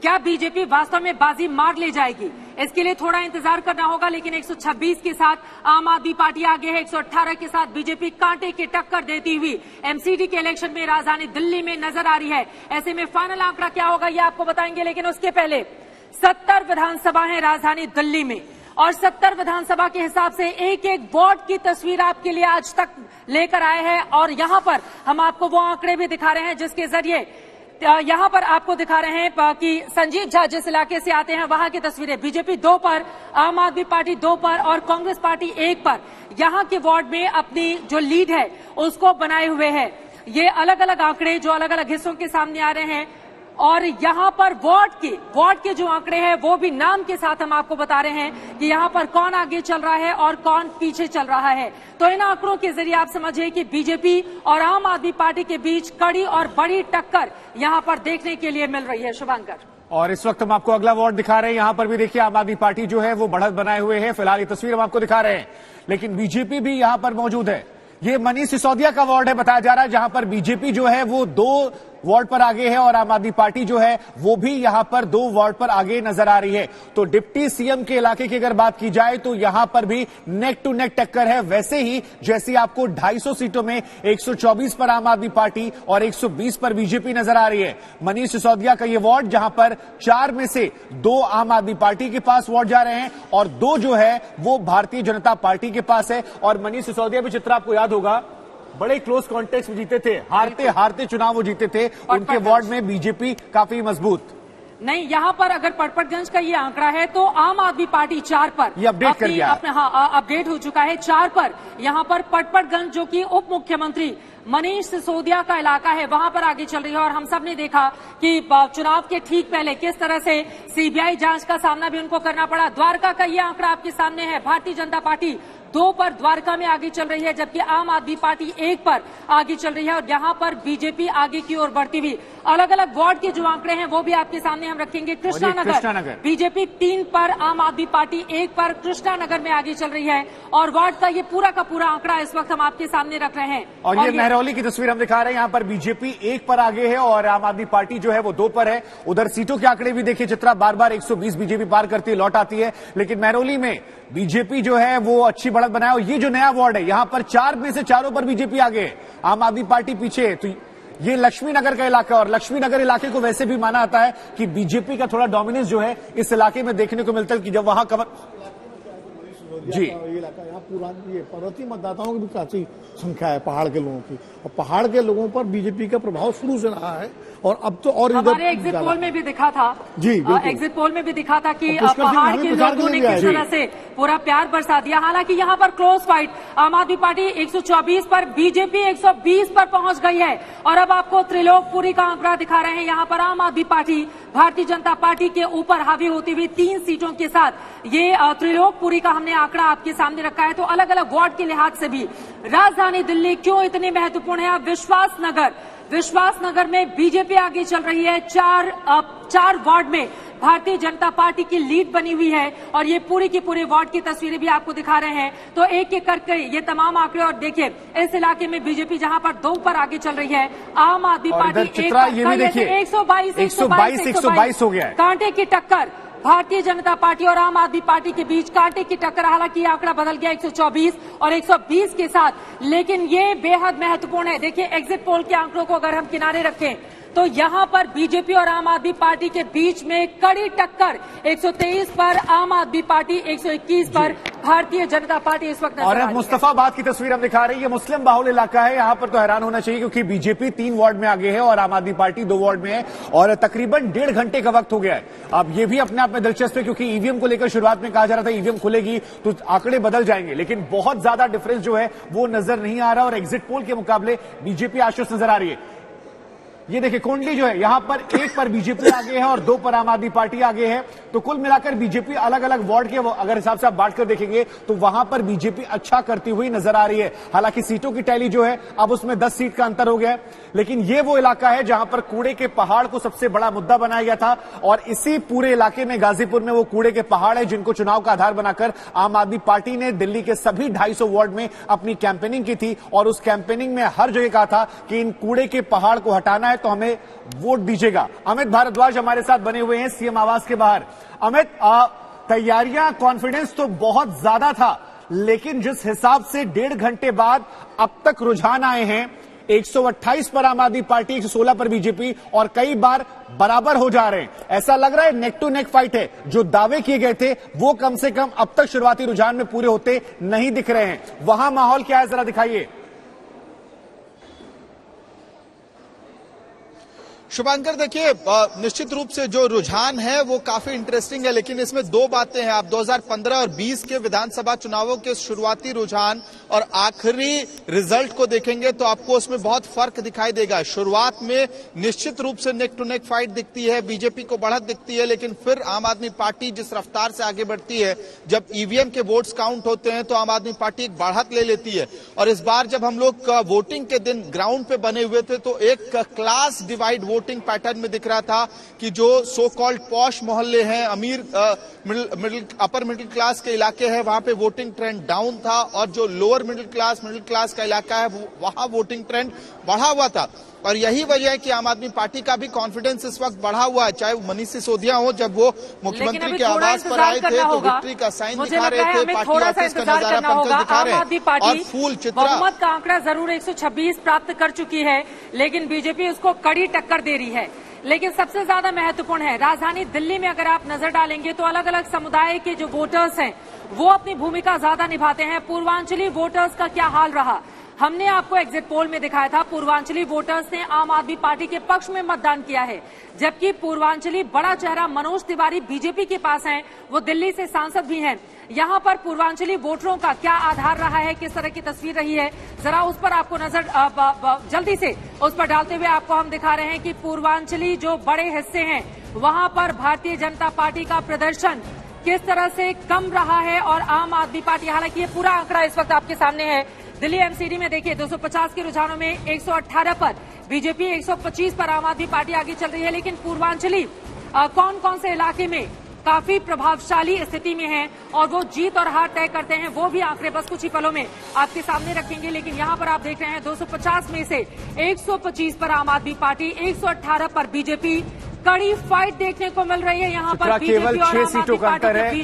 क्या बीजेपी वास्तव में बाजी मार ले जाएगी? इसके लिए थोड़ा इंतजार करना होगा, लेकिन 126 के साथ आम आदमी पार्टी आगे है। 118 के साथ बीजेपी कांटे की टक्कर देती हुई एमसीडी के इलेक्शन में राजधानी दिल्ली में नजर आ रही है। ऐसे में फाइनल आंकड़ा क्या होगा ये आपको बताएंगे, लेकिन उसके पहले 70 विधानसभा है राजधानी दिल्ली में, और 70 विधानसभा के हिसाब से एक एक वार्ड की तस्वीर आपके लिए आज तक लेकर आए हैं। और यहां पर हम आपको वो आंकड़े भी दिखा रहे हैं जिसके जरिए यहां पर आपको दिखा रहे हैं कि संजीव झा जिस इलाके से आते हैं वहां की तस्वीरें। बीजेपी 2 पर, आम आदमी पार्टी 2 पर और कांग्रेस पार्टी 1 पर यहां के वार्ड में अपनी जो लीड है उसको बनाए हुए है। ये अलग अलग आंकड़े जो अलग अलग हिस्सों के सामने आ रहे हैं, और यहां पर वार्ड के जो आंकड़े हैं वो भी नाम के साथ हम आपको बता रहे हैं कि यहां पर कौन आगे चल रहा है और कौन पीछे चल रहा है। तो इन आंकड़ों के जरिए आप समझिए कि बीजेपी और आम आदमी पार्टी के बीच कड़ी और बड़ी टक्कर यहां पर देखने के लिए मिल रही है। शुभांकर, और इस वक्त हम आपको अगला वार्ड दिखा रहे हैं। यहां पर भी देखिए आम आदमी पार्टी जो है वो बढ़त बनाए हुए है। फिलहाल ये तस्वीर हम आपको दिखा रहे हैं, लेकिन बीजेपी भी यहां पर मौजूद है। ये मनीष सिसोदिया का वार्ड है बताया जा रहा है, जहां पर बीजेपी जो है वो 2 वार्ड पर आगे है और आम आदमी पार्टी जो है वो भी यहां पर 2 वार्ड पर आगे नजर आ रही है। तो डिप्टी सीएम के इलाके की अगर बात की जाए तो यहां पर भी नेक टू नेक टक्कर है। वैसे ही जैसे आपको 250 सीटों में 124 पर आम आदमी पार्टी और 120 पर बीजेपी नजर आ रही है। मनीष सिसोदिया का ये वार्ड, जहां पर 4 में से 2 आम आदमी पार्टी के पास वार्ड जा रहे हैं और 2 जो है वो भारतीय जनता पार्टी के पास है। और मनीष सिसोदिया भी, चित्र आपको याद होगा, बड़े क्लोज कॉन्टेस्ट में जीते थे, हारते चुनाव वो जीते थे। उनके वार्ड में बीजेपी काफी मजबूत नहीं। यहां पर अगर पटपटगंज का ये आंकड़ा है तो आम आदमी पार्टी 4 पर, ये अपडेट कर दिया, अपडेट हो चुका है 4 पर। यहां पर पटपटगंज जो कि उप मुख्यमंत्री मनीष सिसोदिया का इलाका है वहां पर आगे चल रही है। और हम सब ने देखा कि चुनाव के ठीक पहले किस तरह से सीबीआई जांच का सामना भी उनको करना पड़ा। द्वारका का ये आंकड़ा आपके सामने है, भारतीय जनता पार्टी 2 पर द्वारका में आगे चल रही है, जबकि आम आदमी पार्टी 1 पर आगे चल रही है। और यहां पर बीजेपी आगे की ओर बढ़ती हुई। अलग अलग वार्ड के जो आंकड़े हैं वो भी आपके सामने हम रखेंगे। कृष्णानगर बीजेपी 3 पर, आम आदमी पार्टी 1 पर कृष्णानगर में आगे चल रही है। और वार्ड का ये पूरा का पूरा आंकड़ा इस वक्त हम आपके सामने रख रहे हैं। और ये महरौली की तस्वीर हम दिखा रहे हैं। यहां पर बीजेपी 1 पर आगे है और आम आदमी पार्टी जो है वो 2 पर है। उधर सीटों के आंकड़े भी देखिए, चित्रा बार 120 बीजेपी पार करती है, लौट आती है, लेकिन महरौली में बीजेपी जो है वो अच्छी बढ़त बनाया। और ये जो नया वार्ड है, यहां पर 4 में से 4 पर बीजेपी आगे है, आम आदमी पार्टी पीछे है। तो ये लक्ष्मी नगर का इलाका, और लक्ष्मी नगर इलाके को वैसे भी माना जाता है कि बीजेपी का थोड़ा डोमिनेंस जो है इस इलाके में देखने को मिलता है कि जब वहां कवर जी ये इलाका, यहाँ पुरानी ये पर्वतीय मतदाताओं की भी काफी संख्या है, पहाड़ के लोगों की, और पहाड़ के लोगों पर बीजेपी का प्रभाव शुरू से रहा है। और अब तो और हमारे एग्जिट पोल में भी दिखा था, जी एग्जिट पोल में भी दिखा था कि पहाड़ के लोगों ने किस तरह से पूरा प्यार बरसा दिया। हालांकि यहाँ पर क्लोज फाइट, आम आदमी पार्टी 124 पर, बीजेपी 120 पर पहुंच गई है। और अब आपको त्रिलोकपुरी का आंकड़ा दिखा रहे हैं। यहाँ पर आम आदमी पार्टी भारतीय जनता पार्टी के ऊपर हावी होती हुई 3 सीटों के साथ ये त्रिलोकपुरी का हमने आंकड़ा आपके सामने रखा है। तो अलग अलग वार्ड के लिहाज से भी राजधानी दिल्ली क्यों इतनी महत्वपूर्ण है। अब विश्वासनगर में बीजेपी आगे चल रही है। 4 वार्ड में भारतीय जनता पार्टी की लीड बनी हुई है। और ये पूरी की पूरी वार्ड की तस्वीरें भी आपको दिखा रहे हैं। तो एक एक करके ये तमाम आंकड़े, और देखिए इस इलाके में बीजेपी जहां पर 2 पर आगे चल रही है, आम आदमी पार्टी 122 हो गया है। कांटे की टक्कर भारतीय जनता पार्टी और आम आदमी पार्टी के बीच, कांटे की टक्कर। हालांकि आंकड़ा बदल गया 124 और 120 के साथ, लेकिन ये बेहद महत्वपूर्ण है। देखिए एग्जिट पोल के आंकड़ों को अगर हम किनारे रखें तो यहां पर बीजेपी और आम आदमी पार्टी के बीच में कड़ी टक्कर, 123 पर आम आदमी पार्टी, 121 पर भारतीय जनता पार्टी इस वक्त। और अब मुस्तफाबाद की तस्वीर हम दिखा रहे हैं। ये मुस्लिम बाहुल इलाका है, यहां पर तो हैरान होना चाहिए क्योंकि बीजेपी 3 वार्ड में आगे है और आम आदमी पार्टी 2 वार्ड में है। और तकरीबन 1.5 घंटे का वक्त हो गया है। अब ये भी अपने आप में दिलचस्प है क्योंकि ईवीएम को लेकर शुरुआत में कहा जा रहा था ईवीएम खुलेगी तो आंकड़े बदल जाएंगे, लेकिन बहुत ज्यादा डिफरेंस जो है वो नजर नहीं आ रहा और एग्जिट पोल के मुकाबले बीजेपी आश्वस्त नजर आ रही है। ये देखिए कुंडली जो है, यहां पर 1 पर बीजेपी आगे है और 2 पर आम आदमी पार्टी आगे है। तो कुल मिलाकर बीजेपी अलग अलग वार्ड के अगर हिसाब से आप बांटकर देखेंगे तो वहां पर बीजेपी अच्छा करती हुई नजर आ रही है। हालांकि सीटों की टैली जो है अब उसमें 10 सीट का अंतर हो गया है, लेकिन ये वो इलाका है जहां पर कूड़े के पहाड़ को सबसे बड़ा मुद्दा बनाया गया था। और इसी पूरे इलाके में गाजीपुर में वो कूड़े के पहाड़ है जिनको चुनाव का आधार बनाकर आम आदमी पार्टी ने दिल्ली के सभी 250 वार्ड में अपनी कैंपेनिंग की थी। और उस कैंपेनिंग में हर जगह कहा था कि इन कूड़े के पहाड़ को हटाना है, है तो हमें वोट दीजिएगा। अमित भारद्वाज हमारे साथ बने हुए हैं सीएम आवास के बाहर। अमित, तैयारियां, कॉन्फिडेंस तो बहुत ज्यादा था, लेकिन जिस हिसाब से 1.5 घंटे बाद अब तक रुझान आए हैं, 128 पर आम आदमी पार्टी, 116 पर बीजेपी और कई बार बराबर हो जा रहे हैं, ऐसा लग रहा है नेक टू नेक फाइट है। जो दावे किए गए थे वो कम से कम अब तक शुरुआती रुझान में पूरे होते नहीं दिख रहे हैं। वहां माहौल क्या है, जरा दिखाइए। शुभांकर, देखिए, निश्चित रूप से जो रुझान है वो काफी इंटरेस्टिंग है, लेकिन इसमें दो बातें हैं। आप 2015 और 20 के विधानसभा चुनावों के शुरुआती रुझान और आखिरी रिजल्ट को देखेंगे तो आपको उसमें बहुत फर्क दिखाई देगा। शुरुआत में निश्चित रूप से नेक टू नेक फाइट दिखती है, बीजेपी को बढ़त दिखती है, लेकिन फिर आम आदमी पार्टी जिस रफ्तार से आगे बढ़ती है, जब ईवीएम के वोट्स काउंट होते हैं तो आम आदमी पार्टी एक बढ़त ले लेती है। और इस बार जब हम लोग वोटिंग के दिन ग्राउंड पे बने हुए थे तो एक क्लास डिवाइड वोटिंग पैटर्न में दिख रहा था कि जो सो कॉल्ड पॉश मोहल्ले हैं, अमीर अपर मिडिल क्लास के इलाके हैं, वहां पे वोटिंग ट्रेंड डाउन था, और जो लोअर मिडिल क्लास का इलाका है वहां वोटिंग ट्रेंड बढ़ा हुआ था। और यही वजह है कि आम आदमी पार्टी का भी कॉन्फिडेंस इस वक्त बढ़ा हुआ है। चाहे वो मनीष सिसोदिया हो, जब वो मुख्यमंत्री के आवास पर आए थे तो विक्ट्री का साइन दिखा रहे थे, पार्टी ऑफिस का नजारा पंकज दिखा रहे हैं, और फूल चित्रा। बहुमत का आंकड़ा जरूर 126 प्राप्त कर चुकी है, लेकिन बीजेपी उसको कड़ी टक्कर दे रही है। लेकिन सबसे ज्यादा महत्वपूर्ण है, राजधानी दिल्ली में अगर आप नजर डालेंगे तो अलग अलग समुदाय के जो वोटर्स हैं वो अपनी भूमिका ज्यादा निभाते हैं। पूर्वांचली वोटर्स का क्या हाल रहा, हमने आपको एग्जिट पोल में दिखाया था। पूर्वांचली वोटर्स ने आम आदमी पार्टी के पक्ष में मतदान किया है, जबकि पूर्वांचली बड़ा चेहरा मनोज तिवारी बीजेपी के पास हैं, वो दिल्ली से सांसद भी हैं। यहां पर पूर्वांचली वोटरों का क्या आधार रहा है, किस तरह की तस्वीर रही है, जरा उस पर आपको नजर जल्दी से उस पर डालते हुए आपको हम दिखा रहे हैं कि पूर्वांचली जो बड़े हिस्से हैं वहां पर भारतीय जनता पार्टी का प्रदर्शन किस तरह से कम रहा है और आम आदमी पार्टी, हालांकि ये पूरा आंकड़ा इस वक्त आपके सामने है। दिल्ली एमसीडी में देखिए 250 के रुझानों में 118 पर बीजेपी, 125 पर आम आदमी पार्टी आगे चल रही है। लेकिन पूर्वांचली कौन कौन से इलाके में काफी प्रभावशाली स्थिति में हैं और वो जीत और हार तय करते हैं, वो भी आंकड़े बस कुछ ही पलों में आपके सामने रखेंगे। लेकिन यहाँ पर आप देख रहे हैं 250 में से 125 पर आम आदमी पार्टी, 118 पर बीजेपी। कड़ी फाइट देखने को मिल रही है यहाँ पर बीजेपी और आम आदमी पार्टी के बीच।